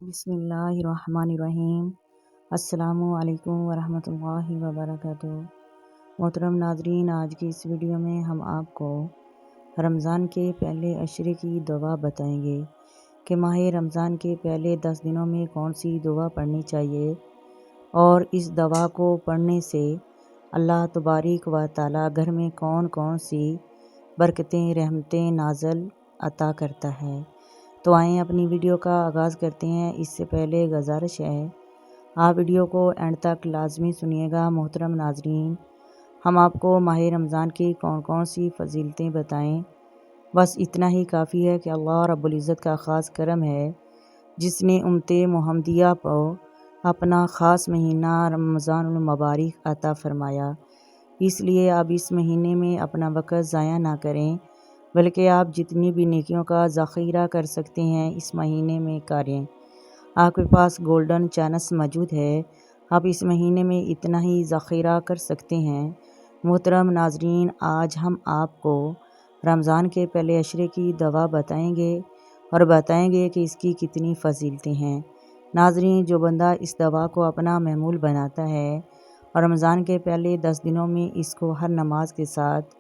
बिस्मिल्लाहिर्रहमानिर्रहीम। अस्सलामु अलैकुम वरहमतुल्लाहि वबरकातुहू। मोहतरम नाजरीन, आज की इस वीडियो में हम आपको रमज़ान के पहले अशरे की दुआ बताएंगे कि माह रमज़ान के पहले 10 दिनों में कौन सी दुआ पढ़नी चाहिए और इस दुआ को पढ़ने से अल्लाह तबारिक व तआला घर में कौन कौन सी बरकतें रहमतें नाज़िल अता करता है। तो आएँ अपनी वीडियो का आगाज़ करते हैं। इससे पहले गुजारिश है आप वीडियो को एंड तक लाजमी सुनिएगा। मोहतरम नाजरीन, हम आपको माह रमज़ान की कौन कौन सी फ़जीलतें बताएं, बस इतना ही काफ़ी है कि अल्लाह रब्बुल इज़्ज़त का ख़ास करम है जिसने उम्मते मुहम्मदिया को अपना ख़ास महीना रमज़ानुल मुबारक अता फ़रमाया। इसलिए आप इस महीने में अपना वक़्त ज़ाया ना करें, बल्कि आप जितनी भी नेकियों का ज़ख़ीरा कर सकते हैं इस महीने में करें। आपके पास गोल्डन चांस मौजूद है, आप इस महीने में इतना ही ज़ख़ीरा कर सकते हैं। मोहतरम नाज़रीन, आज हम आपको रमज़ान के पहले अशरे की दुआ बताएंगे और बताएंगे कि इसकी कितनी फ़जीलतें हैं। नाज़रीन, जो बंदा इस दुआ को अपना मामूल बनाता है और रमज़ान के पहले 10 दिनों में इसको हर नमाज के साथ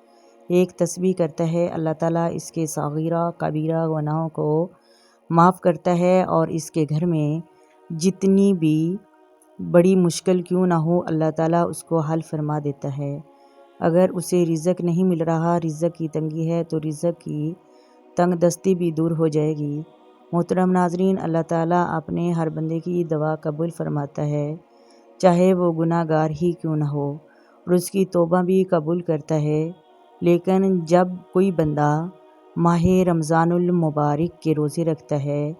एक तस्बीह करता है, अल्लाह ताला इसके सगीरा कबीरा गुनाहों को माफ़ करता है और इसके घर में जितनी भी बड़ी मुश्किल क्यों ना हो अल्लाह ताला उसको हल फरमा देता है। अगर उसे रिज़्क़ नहीं मिल रहा, रिज़्क़ की तंगी है, तो रिज़्क़ की तंग दस्ती भी दूर हो जाएगी। मोहतरम नाज़रीन, अल्लाह ताला अपने हर बंदे की दुआ कबूल फरमाता है, चाहे वो गुनाहगार ही क्यों ना हो, और उसकी तौबा भी कबूल करता है। लेकिन जब कोई बंदा माह रमज़ानुल मुबारक के रोज़े रखता है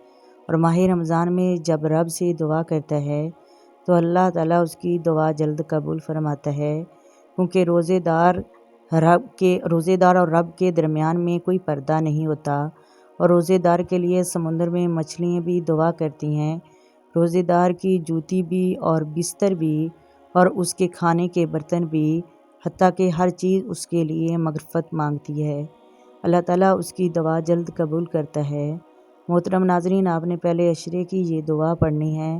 और माह रमज़ान में जब रब से दुआ करता है तो अल्लाह ताला उसकी दुआ जल्द कबूल फरमाता है, क्योंकि रोज़ेदार और रब के दरमियान में कोई पर्दा नहीं होता। और रोज़ेदार के लिए समुंदर में मछलियाँ भी दुआ करती हैं, रोज़ेदार की जूती भी और बिस्तर भी और उसके खाने के बर्तन भी, हत्ता कि हर चीज़ उसके लिए मग़फ़िरत मांगती है। अल्लाह ताला उसकी दुआ जल्द कबूल करता है। मोहतरम नाज़रीन, आपने पहले अशरे की ये दुआ पढ़नी है,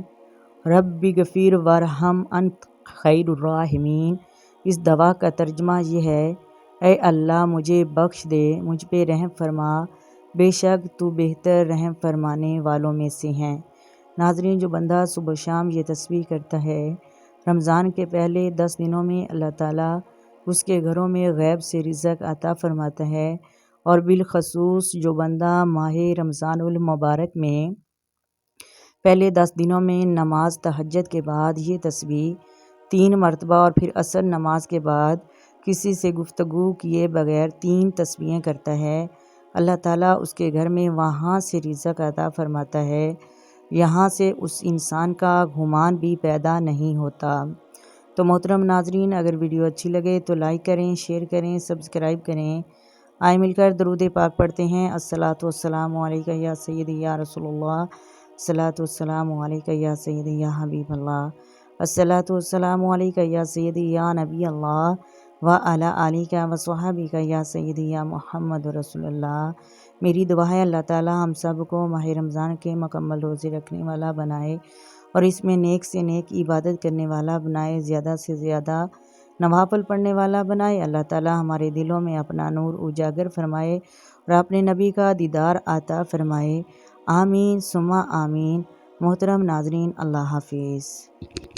रब्बि गफ़िर वरहम अंत खैरुर राहिमीन। इस दुआ का तर्जुमा ये है, ऐ अल्लाह मुझे बख्श दे, मुझ पे रहम फरमा, बेशक तू बेहतर रहम फरमाने वालों में से हैं। नाज़रीन, जो बंदा सुबह शाम ये तस्बीह करता है, रमज़ान के पहले 10 दिनों में अल्लाह ताला उसके घरों में गैब से रिज़्क़ अता फ़रमाता है। और बिलखसूस जो बंदा माह रमज़ानुल मुबारक में पहले 10 दिनों में नमाज तहज्जुद के बाद ये तस्बीह 3 मरतबा और फिर असर नमाज के बाद किसी से गुफ्तगू किए बगैर 3 तस्बीहें करता है, अल्लाह ताला उसके घर में वहाँ से रिज़्क़ अता फ़रमाता है, यहाँ से उस इंसान का गुमान भी पैदा नहीं होता। तो मोहतरम नाज़रीन, अगर वीडियो अच्छी लगे तो लाइक करें, शेयर करें, सब्सक्राइब करें। आए मिलकर दरूद पाक पढ़ते हैं। अस्सलातु वस्सलामु अलैका या सय्यदी या रसूलुल्लाह, अस्सलातु वस्सलामु अलैका या सय्यदी या हबीबल्लाह, अस्सलातु वस्सलामु अलैका या सय्यदी या नबी अल्लाह व अला आलिका व स्वहाबिका या सय्यदी या मुहम्मद रसूलुल्लाह। मेरी दुआ है अल्लाह ताला हम सब को माह रमज़ान के मुकम्मल रोज़े रखने वाला बनाए और इसमें नेक से नेक इबादत करने वाला बनाए, ज़्यादा से ज़्यादा नवाफिल पढ़ने वाला बनाए। अल्लाह ताला हमारे दिलों में अपना नूर उजागर फरमाए और अपने नबी का दीदार अता फरमाए। आमीन सुम्मा आमीन। मोहतरम नाज़रीन, अल्लाह हाफिज़।